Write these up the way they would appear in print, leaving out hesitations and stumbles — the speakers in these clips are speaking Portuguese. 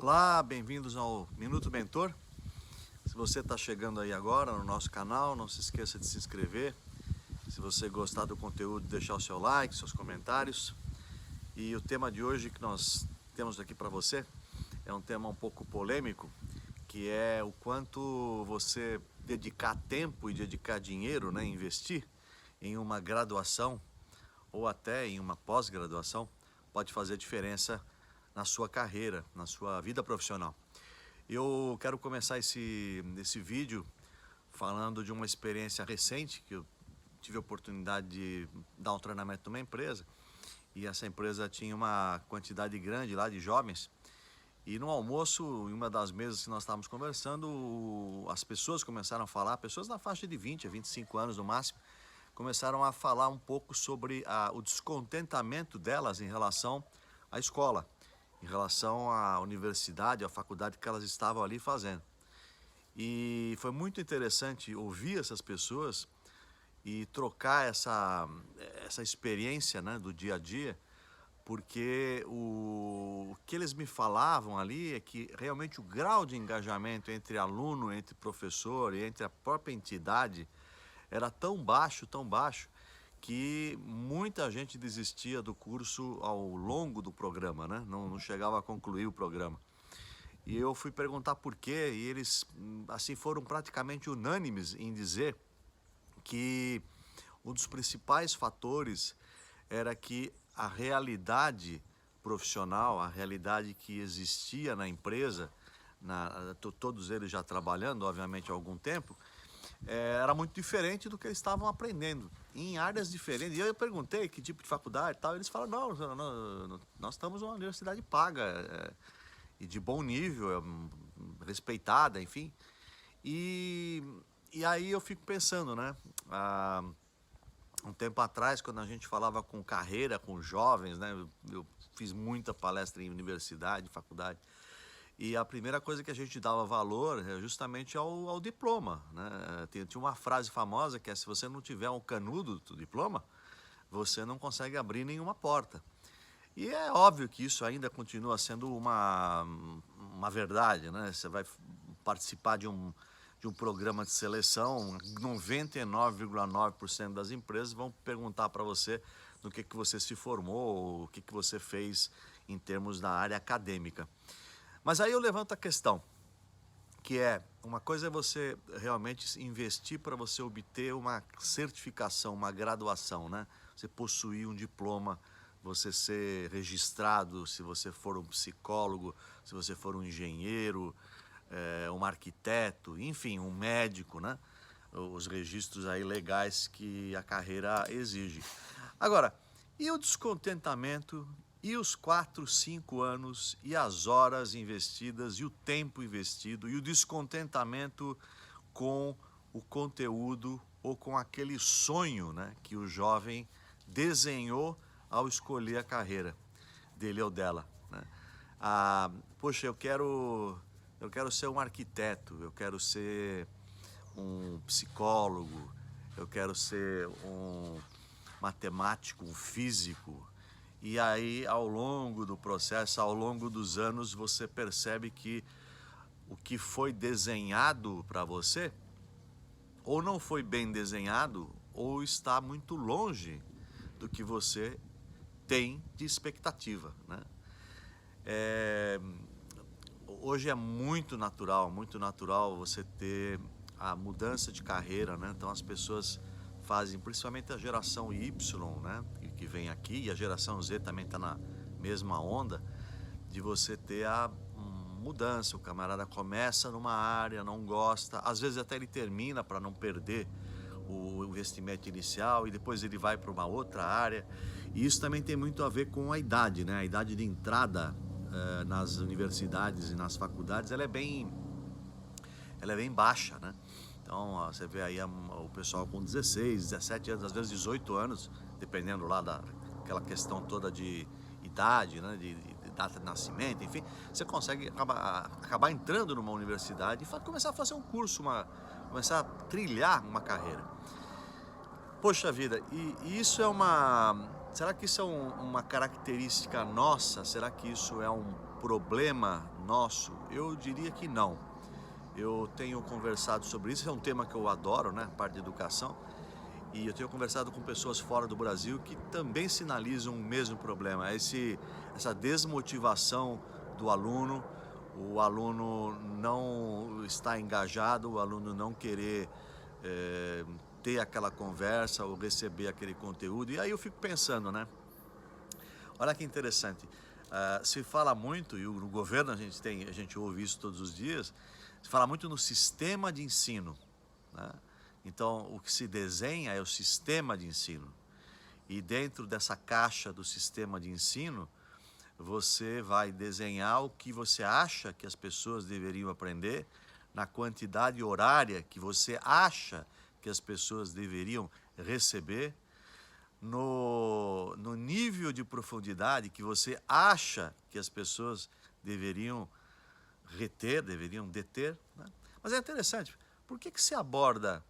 Olá, bem-vindos ao Minuto Mentor. Se você está chegando aí agora no nosso canal, não se esqueça de se inscrever. Se você gostar do conteúdo, deixar o seu like, seus comentários. E o tema de hoje que nós temos aqui para você é um tema um pouco polêmico, que é o quanto você dedicar tempo e dedicar dinheiro, né, investir em uma graduação ou até em uma pós-graduação pode fazer diferença na sua carreira, na sua vida profissional. Eu quero começar esse vídeo falando de uma experiência recente que eu tive a oportunidade de dar um treinamento numa empresa, e essa empresa tinha uma quantidade grande lá de jovens, e no almoço, em uma das mesas que nós estávamos conversando, as pessoas começaram a falar, pessoas na faixa de 20 a 25 anos no máximo, começaram a falar um pouco sobre o descontentamento delas em relação à escola, em relação à universidade, à faculdade que elas estavam ali fazendo. E foi muito interessante ouvir essas pessoas e trocar essa experiência, né, do dia a dia, porque o que eles me falavam ali é que realmente o grau de engajamento entre aluno, entre professor e entre a própria entidade era tão baixo, que muita gente desistia do curso ao longo do programa, né? Não chegava a concluir o programa. E eu fui perguntar por quê, e eles assim foram praticamente unânimes em dizer que um dos principais fatores era que a realidade profissional, a realidade que existia na empresa, todos eles já trabalhando, obviamente, há algum tempo, era muito diferente do que eles estavam aprendendo, em áreas diferentes. E eu perguntei que tipo de faculdade e tal, eles falaram, não, nós estamos numa universidade paga, e de bom nível, respeitada, enfim. E aí eu fico pensando, né, um tempo atrás, quando a gente falava com carreira, com jovens, né, eu fiz muita palestra em universidade, faculdade, e a primeira coisa que a gente dava valor é justamente ao diploma, né? Tinha uma frase famosa que é: se você não tiver um canudo do diploma, você não consegue abrir nenhuma porta. E é óbvio que isso ainda continua sendo uma verdade, né? Você vai participar de um programa de seleção, 99,9% das empresas vão perguntar para você no que você se formou, o que você fez em termos da área acadêmica. Mas aí eu levanto a questão, que é, uma coisa é você realmente investir para você obter uma certificação, uma graduação, né? Você possuir um diploma, você ser registrado, se você for um psicólogo, se você for um engenheiro, um arquiteto, enfim, um médico, né? Os registros aí legais que a carreira exige. Agora, e o descontentamento, e os 4, 5 anos, e as horas investidas, e o tempo investido, e o descontentamento com o conteúdo ou com aquele sonho, né, que o jovem desenhou ao escolher a carreira dele ou dela, né? Poxa, eu quero ser um arquiteto, eu quero ser um psicólogo, eu quero ser um matemático, um físico. E aí, ao longo do processo, ao longo dos anos, você percebe que o que foi desenhado para você, ou não foi bem desenhado, ou está muito longe do que você tem de expectativa, né? Hoje é muito natural você ter a mudança de carreira, né? Então as pessoas fazem, principalmente a geração Y, né, que vem aqui, e a geração Z também está na mesma onda, de você ter a mudança. O camarada começa numa área, não gosta, às vezes até ele termina para não perder o investimento inicial, e depois ele vai para uma outra área. E isso também tem muito a ver com a idade, né? A idade de entrada nas universidades e nas faculdades, ela é bem baixa, né? Então você vê aí o pessoal com 16, 17 anos, às vezes 18 anos, dependendo lá daquela questão toda de idade, né, de data de nascimento, enfim, você consegue acabar entrando numa universidade e começar a fazer um curso, começar a trilhar uma carreira. Poxa vida, e isso é será que isso é uma característica nossa? Será que isso é um problema nosso? Eu diria que não. Eu tenho conversado sobre isso, é um tema que eu adoro, né? A parte de educação. E eu tenho conversado com pessoas fora do Brasil que também sinalizam o mesmo problema, essa desmotivação do aluno, o aluno não está engajado, o aluno não querer ter aquela conversa ou receber aquele conteúdo. E aí eu fico pensando, né? Olha que interessante, se fala muito, e no governo a gente ouve isso todos os dias, se fala muito no sistema de ensino, né? Então, o que se desenha é o sistema de ensino. E dentro dessa caixa do sistema de ensino, você vai desenhar o que você acha que as pessoas deveriam aprender, na quantidade horária que você acha que as pessoas deveriam receber, no nível de profundidade que você acha que as pessoas deveriam deter, né? Mas é interessante, por que se aborda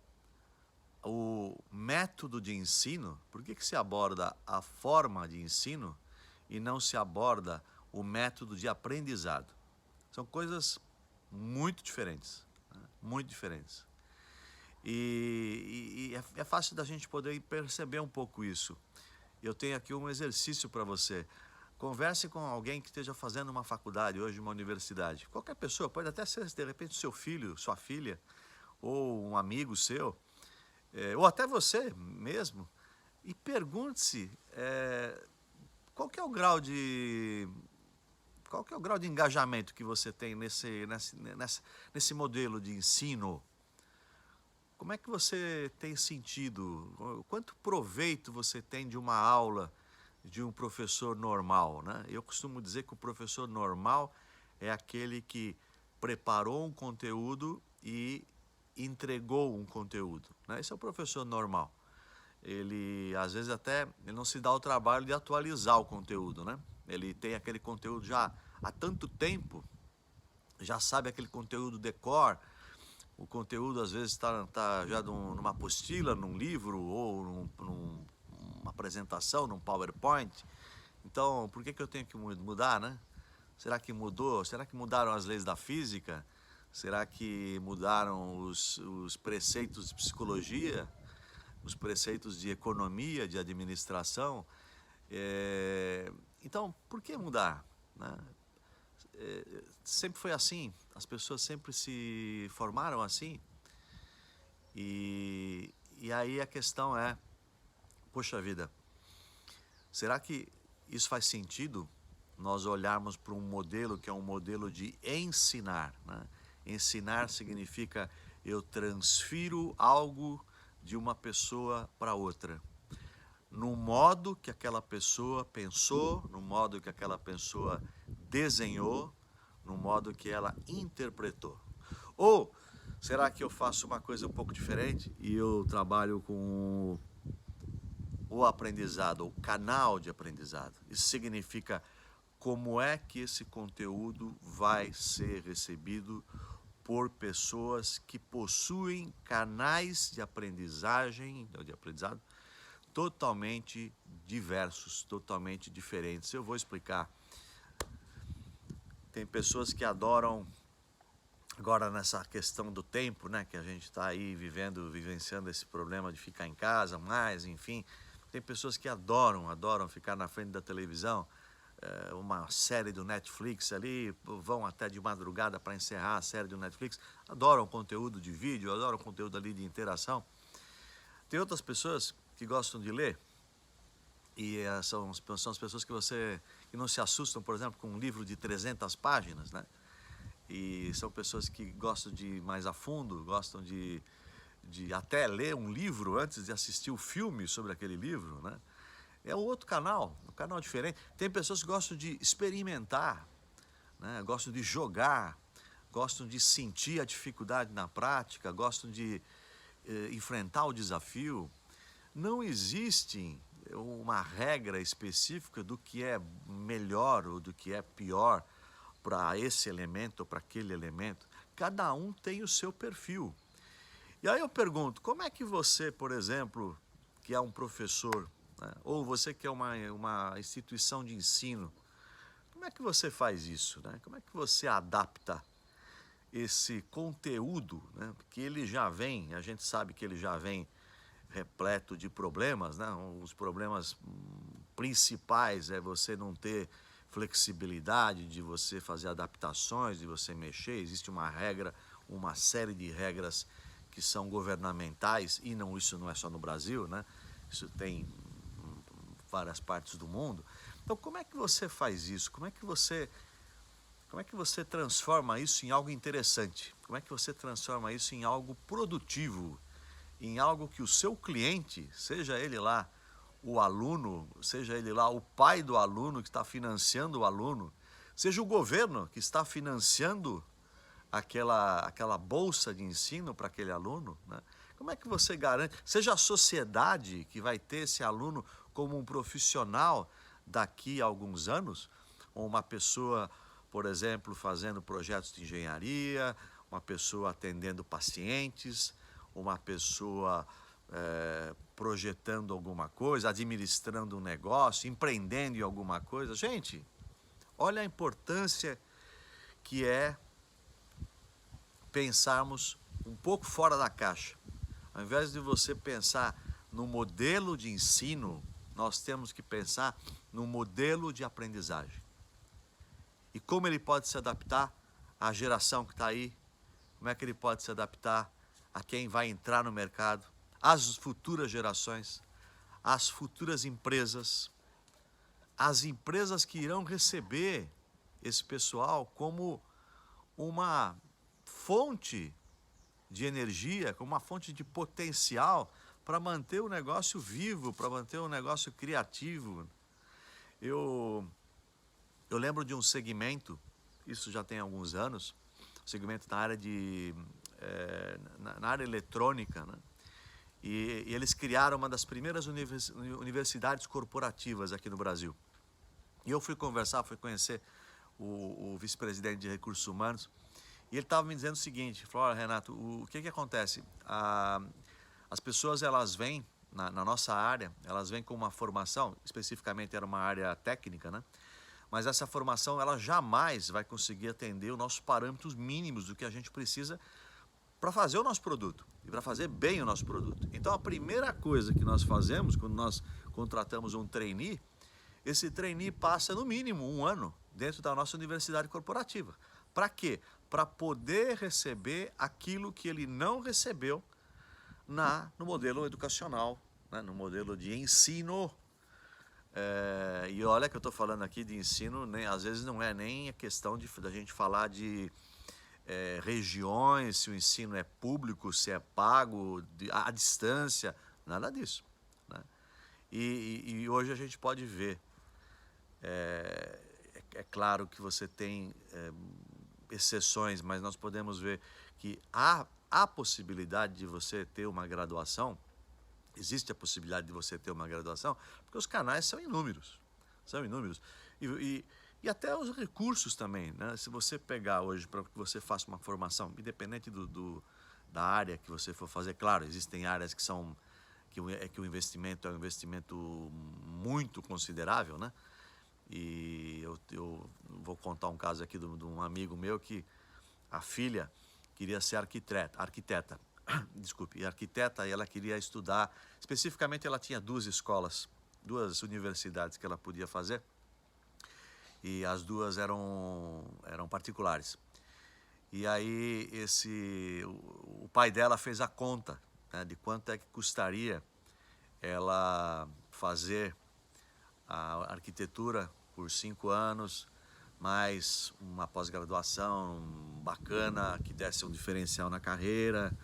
o método de ensino, por que se aborda a forma de ensino e não se aborda o método de aprendizado? São coisas muito diferentes, né? Muito diferentes. E é fácil da gente poder perceber um pouco isso. Eu tenho aqui um exercício para você. Converse com alguém que esteja fazendo uma faculdade hoje, uma universidade. Qualquer pessoa, pode até ser de repente seu filho, sua filha, ou um amigo seu, ou até você mesmo, e pergunte-se qual que é o grau de engajamento que você tem nesse modelo de ensino. Como é que você tem sentido? Quanto proveito você tem de uma aula de um professor normal, né? Eu costumo dizer que o professor normal é aquele que preparou um conteúdo e entregou um conteúdo, né? Esse é o professor normal. Ele, às vezes, ele não se dá o trabalho de atualizar o conteúdo, né? Ele tem aquele conteúdo já há tanto tempo, já sabe aquele conteúdo de cor. O conteúdo, às vezes, está já numa apostila, num livro ou numa apresentação, num PowerPoint. Então, por que eu tenho que mudar, né? Será que mudou? Será que mudaram as leis da física? Será que mudaram os preceitos de psicologia? Os preceitos de economia, de administração? Então, por que mudar, né? Sempre foi assim, as pessoas sempre se formaram assim. E aí a questão é, poxa vida, será que isso faz sentido? Nós olharmos para um modelo que é um modelo de ensinar, né? Ensinar significa eu transfiro algo de uma pessoa para outra, no modo que aquela pessoa pensou, no modo que aquela pessoa desenhou, no modo que ela interpretou. Ou será que eu faço uma coisa um pouco diferente e eu trabalho com o aprendizado, o canal de aprendizado? Isso significa como é que esse conteúdo vai ser recebido por pessoas que possuem canais de aprendizagem, de aprendizado, totalmente diversos, totalmente diferentes. Eu vou explicar. Tem pessoas que adoram, agora nessa questão do tempo, né, que a gente está aí vivenciando esse problema de ficar em casa mais, enfim. Tem pessoas que adoram ficar na frente da televisão, uma série do Netflix ali, vão até de madrugada para encerrar a série do Netflix, adoram conteúdo de vídeo, adoram conteúdo ali de interação. Tem outras pessoas que gostam de ler, e são as pessoas que não se assustam, por exemplo, com um livro de 300 páginas, né? E são pessoas que gostam de ir mais a fundo, gostam de até ler um livro antes de assistir o filme sobre aquele livro, né? É outro canal, um canal diferente. Tem pessoas que gostam de experimentar, né? Gostam de jogar, gostam de sentir a dificuldade na prática, gostam de enfrentar o desafio. Não existe uma regra específica do que é melhor ou do que é pior para esse elemento ou para aquele elemento. Cada um tem o seu perfil. E aí eu pergunto, como é que você, por exemplo, que é um professor, né, ou você que é uma instituição de ensino, como como é que você faz isso, né? Como é que você adapta esse conteúdo, né? Que ele já vem, a gente sabe que ele já vem repleto de problemas, né? Os problemas principais é você não ter flexibilidade, de você fazer adaptações, de você mexer. Existe uma regra, uma série de regras que são governamentais, e não, isso não é só no Brasil, né? Isso tem em várias partes do mundo. Então, como é que você faz isso? Como é que você transforma isso em algo interessante? Como é que você transforma isso em algo produtivo? Em algo que o seu cliente, seja ele lá o aluno, seja ele lá o pai do aluno que está financiando o aluno, seja o governo que está financiando aquela bolsa de ensino para aquele aluno, né? Como é que você garante, seja a sociedade que vai ter esse aluno como um profissional daqui a alguns anos, ou uma pessoa, por exemplo, fazendo projetos de engenharia, uma pessoa atendendo pacientes, uma pessoa projetando alguma coisa, administrando um negócio, empreendendo em alguma coisa. Gente, olha a importância que é pensarmos um pouco fora da caixa. Ao invés de você pensar no modelo de ensino, nós temos que pensar no modelo de aprendizagem. E como ele pode se adaptar à geração que está aí, como é que ele pode se adaptar a quem vai entrar no mercado, às futuras gerações, às futuras empresas, as empresas que irão receber esse pessoal como uma fonte de energia, como uma fonte de potencial para manter o negócio vivo, para manter o negócio criativo. Eu lembro de um segmento, isso já tem alguns anos, segmento na área na área eletrônica, né? E eles criaram uma das primeiras universidades corporativas aqui no Brasil. E eu fui conhecer o vice-presidente de recursos humanos, e ele estava me dizendo o seguinte, falou: olha, Renato, o que acontece? As pessoas, elas vêm, na nossa área, elas vêm com uma formação, especificamente era uma área técnica, né? Mas essa formação, ela jamais vai conseguir atender os nossos parâmetros mínimos do que a gente precisa para fazer o nosso produto e para fazer bem o nosso produto. Então, a primeira coisa que nós fazemos quando nós contratamos um trainee, esse trainee passa no mínimo 1 ano dentro da nossa universidade corporativa. Para quê? Para poder receber aquilo que ele não recebeu no modelo educacional, né? No modelo de ensino. E olha que eu estou falando aqui de ensino, às vezes não é nem a questão da gente falar de regiões, se o ensino é público, se é pago, à distância, nada disso, né? E hoje a gente pode ver, é claro que você tem exceções, mas nós podemos ver que há possibilidade de você ter uma graduação, existe a possibilidade de você ter uma graduação, porque os canais são inúmeros, e até os recursos também, né? Se você pegar hoje para que você faça uma formação, independente da área que você for fazer, claro, existem áreas que o investimento é um investimento muito considerável, né? E eu vou contar um caso aqui de um amigo meu que a filha queria ser arquiteta, desculpe, e arquiteta, e ela queria estudar, especificamente ela tinha 2 escolas, 2 universidades que ela podia fazer, e as 2 eram particulares. E aí o pai dela fez a conta, né, de quanto é que custaria ela fazer a arquitetura por 5 anos, mais uma pós-graduação bacana, que desse um diferencial na carreira,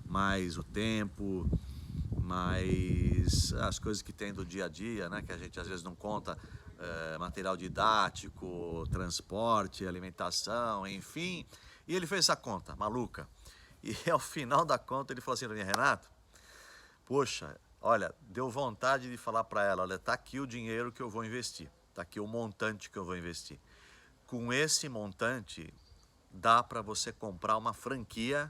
mais o tempo, mais as coisas que tem do dia a dia, né, que a gente às vezes não conta, material didático, transporte, alimentação, enfim. E ele fez essa conta maluca. E ao final da conta ele falou assim para mim: Renato, poxa, olha, deu vontade de falar para ela: olha, tá aqui o dinheiro que eu vou investir, tá aqui o montante que eu vou investir. Com esse montante, dá para você comprar uma franquia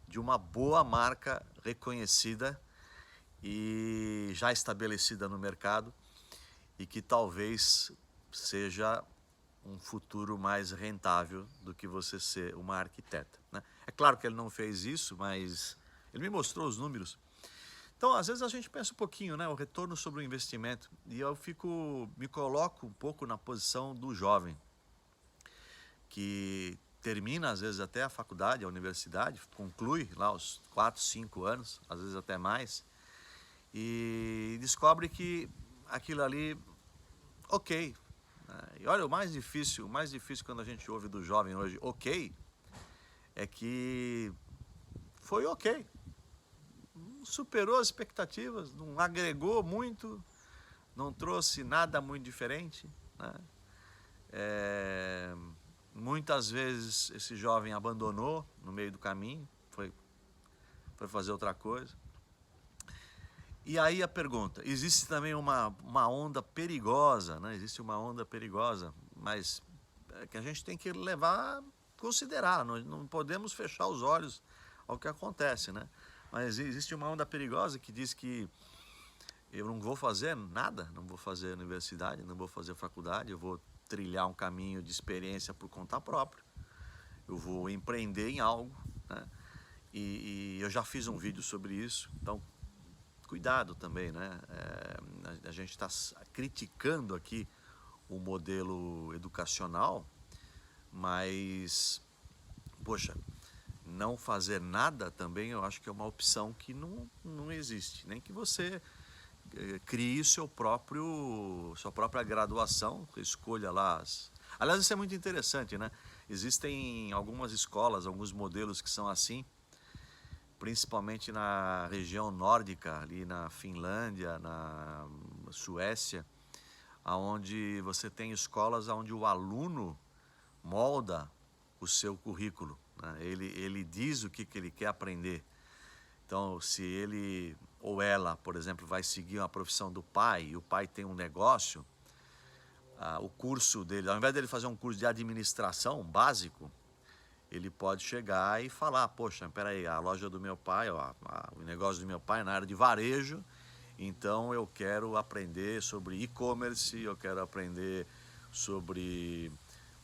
de uma boa marca reconhecida e já estabelecida no mercado, e que talvez seja um futuro mais rentável do que você ser uma arquiteta, né? É claro que ele não fez isso, mas ele me mostrou os números. Então, às vezes a gente pensa um pouquinho, né, o retorno sobre o investimento, e eu me coloco um pouco na posição do jovem, que termina às vezes até a faculdade, a universidade, conclui lá os 4, 5 anos, às vezes até mais, e descobre que aquilo ali, ok. E olha, o mais difícil quando a gente ouve do jovem hoje, ok, é que foi ok. Superou as expectativas, não agregou muito, não trouxe nada muito diferente, né? Muitas vezes esse jovem abandonou no meio do caminho, foi fazer outra coisa. E aí a pergunta, existe também uma onda perigosa, né? Existe uma onda perigosa, mas que a gente tem que levar, considerar, não podemos fechar os olhos ao que acontece, né? Mas existe uma onda perigosa que diz que eu não vou fazer nada, não vou fazer universidade, não vou fazer faculdade, eu vou trilhar um caminho de experiência por conta própria, eu vou empreender em algo, né? E eu já fiz um vídeo sobre isso, então cuidado também, né? A gente está criticando aqui o modelo educacional, mas, poxa, não fazer nada também eu acho que é uma opção que não existe, nem que você crie sua própria graduação, escolha lá Aliás, isso é muito interessante, né? Existem algumas escolas, alguns modelos que são assim, principalmente na região nórdica, ali na Finlândia, na Suécia, onde você tem escolas onde o aluno molda o seu currículo, né? Ele diz o que ele quer aprender. Então, se ele ou ela, por exemplo, vai seguir uma profissão do pai, e o pai tem um negócio, o curso dele, ao invés dele fazer um curso de administração básico, ele pode chegar e falar, poxa, peraí, a loja do meu pai, o negócio do meu pai é na área de varejo, então eu quero aprender sobre e-commerce, eu quero aprender sobre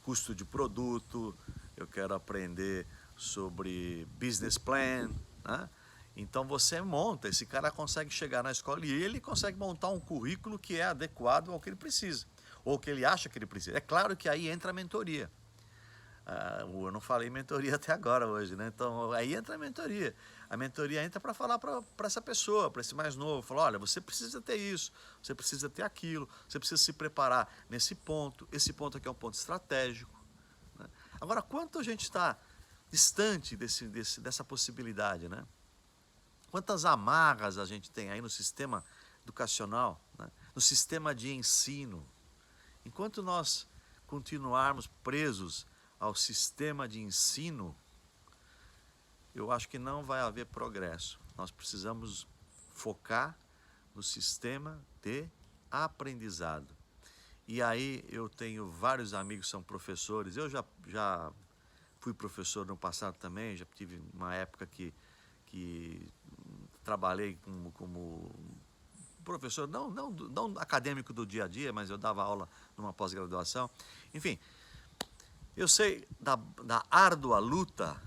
custo de produto, eu quero aprender sobre business plan, né? Então você monta, esse cara consegue chegar na escola e ele consegue montar um currículo que é adequado ao que ele precisa, ou que ele acha que ele precisa. É claro que aí entra a mentoria. Eu não falei mentoria até agora hoje, né? Então aí entra a mentoria. A mentoria entra para falar para essa pessoa, para esse mais novo, falar, olha, você precisa ter isso, você precisa ter aquilo, você precisa se preparar nesse ponto, esse ponto aqui é um ponto estratégico, né? Agora, quanto a gente está distante dessa possibilidade, né? Quantas amarras a gente tem aí no sistema educacional, né? No sistema de ensino. Enquanto nós continuarmos presos ao sistema de ensino, eu acho que não vai haver progresso. Nós precisamos focar no sistema de aprendizado. E aí eu tenho vários amigos que são professores, eu já fui professor no passado também, já tive uma época que trabalhei como professor, não acadêmico do dia a dia, mas eu dava aula numa pós-graduação. Enfim, eu sei da árdua luta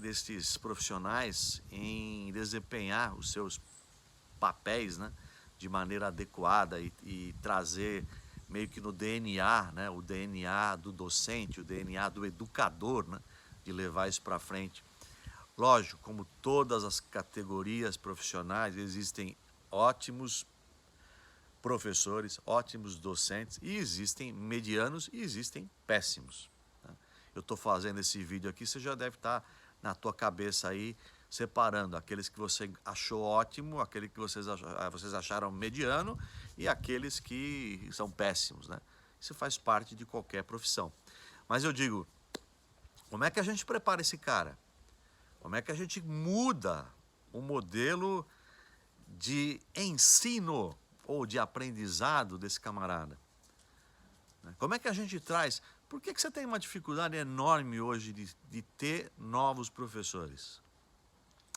destes profissionais em desempenhar os seus papéis, né, de maneira adequada e trazer meio que no DNA, né, o DNA do docente, o DNA do educador, né, de levar isso para frente. Lógico, como todas as categorias profissionais, existem ótimos professores, ótimos docentes, e existem medianos e existem péssimos, né? Eu estou fazendo esse vídeo aqui, você já deve estar na tua cabeça aí, separando aqueles que você achou ótimo, aqueles que vocês acharam mediano e aqueles que são péssimos, né? Isso faz parte de qualquer profissão. Mas eu digo, como é que a gente prepara esse cara? Como é que a gente muda o modelo de ensino ou de aprendizado desse camarada? Como é que a gente traz? Por que você tem uma dificuldade enorme hoje de ter novos professores?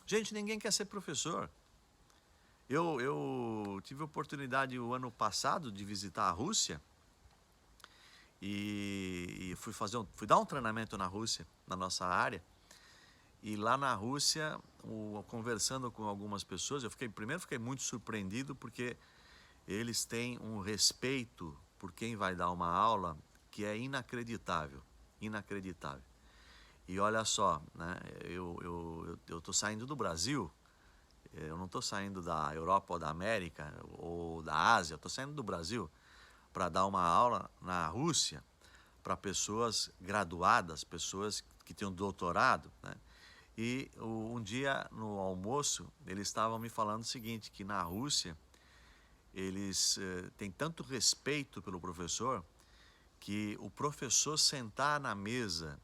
Gente, ninguém quer ser professor. Eu tive a oportunidade o ano passado de visitar a Rússia e fui dar um treinamento na Rússia, na nossa área. E lá na Rússia, conversando com algumas pessoas, primeiro fiquei muito surpreendido porque eles têm um respeito por quem vai dar uma aula que é inacreditável, inacreditável. E olha só, né, eu estou saindo do Brasil, eu não estou saindo da Europa ou da América ou da Ásia, eu estou saindo do Brasil para dar uma aula na Rússia para pessoas graduadas, pessoas que têm um doutorado, né? E um dia no almoço eles estavam me falando o seguinte, que na Rússia eles têm tanto respeito pelo professor que o professor sentar na mesa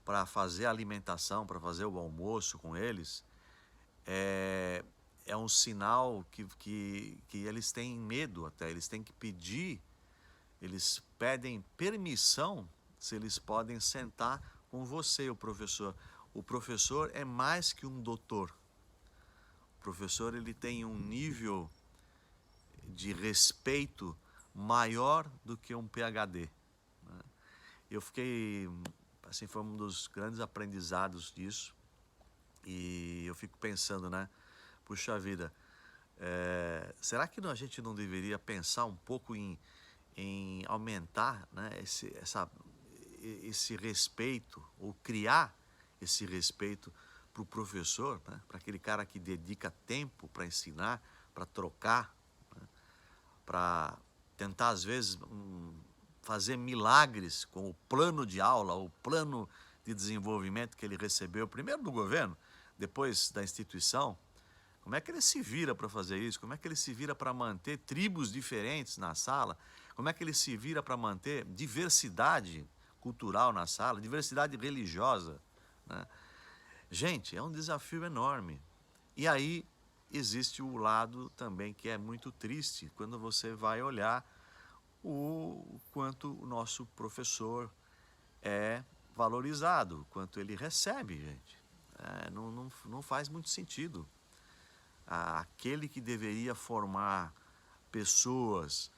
para fazer a alimentação, para fazer o almoço com eles, é um sinal que eles têm medo até, eles têm que pedir, eles pedem permissão se eles podem sentar com você, o professor. O professor é mais que um doutor. O professor ele tem um nível de respeito maior do que um PhD. Né? Eu fiquei, assim, foi um dos grandes aprendizados disso. E eu fico pensando, né? Puxa vida, será que a gente não deveria pensar um pouco em aumentar, né, esse respeito, ou criar esse respeito para o professor, né, para aquele cara que dedica tempo para ensinar, para trocar, né, para tentar às vezes fazer milagres com o plano de aula, o plano de desenvolvimento que ele recebeu, primeiro do governo, depois da instituição. Como é que ele se vira para fazer isso? Como é que ele se vira para manter tribos diferentes na sala? Como é que ele se vira para manter diversidade cultural na sala, diversidade religiosa, né? Gente, é um desafio enorme. E aí existe o lado também que é muito triste, quando você vai olhar o quanto o nosso professor é valorizado, o quanto ele recebe, gente. Não faz muito sentido. Aquele que deveria formar pessoas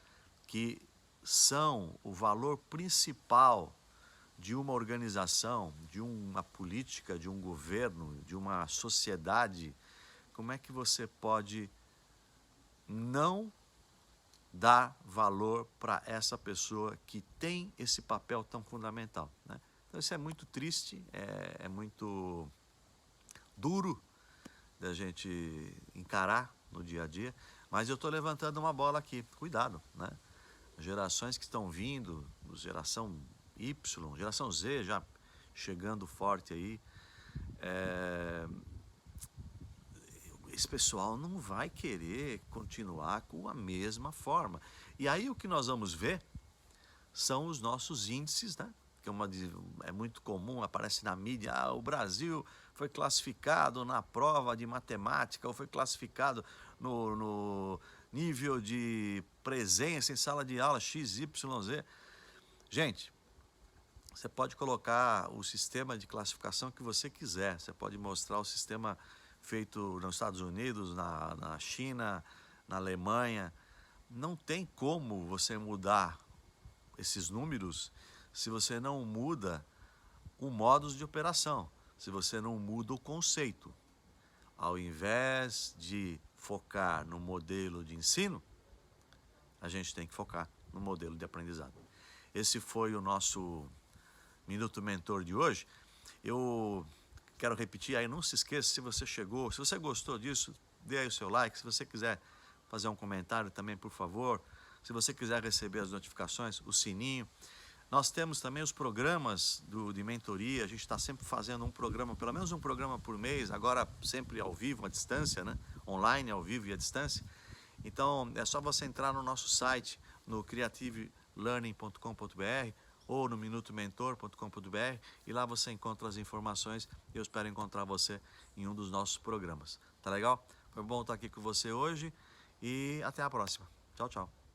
que são o valor principal de uma organização, de uma política, de um governo, de uma sociedade, como é que você pode não dar valor para essa pessoa que tem esse papel tão fundamental, né? Então isso é muito triste, é muito duro da gente encarar no dia a dia, mas eu estou levantando uma bola aqui, cuidado, né? Gerações que estão vindo, geração Y, geração Z já chegando forte aí, esse pessoal não vai querer continuar com a mesma forma. E aí o que nós vamos ver são os nossos índices, né? Que é muito comum, aparece na mídia, o Brasil foi classificado na prova de matemática, ou foi classificado no nível de presença em sala de aula XYZ. Gente, você pode colocar o sistema de classificação que você quiser, você pode mostrar o sistema feito nos Estados Unidos, na China, na Alemanha. Não tem como você mudar esses números se você não muda o modus de operação, se você não muda o conceito. Ao invés de focar no modelo de ensino, a gente tem que focar no modelo de aprendizado. Esse foi o nosso Minuto Mentor de hoje. Eu quero repetir aí, não se esqueça, se você chegou, se você gostou disso, dê aí o seu like. Se você quiser fazer um comentário também, por favor. Se você quiser receber as notificações, o sininho. Nós temos também os programas de mentoria, a gente está sempre fazendo um programa, pelo menos um programa por mês, agora sempre ao vivo, à distância, né? Online, ao vivo e à distância. Então, é só você entrar no nosso site, no creativelearning.com.br ou no minutomentor.com.br e lá você encontra as informações. Eu espero encontrar você em um dos nossos programas. Tá legal? Foi bom estar aqui com você hoje e até a próxima. Tchau, tchau.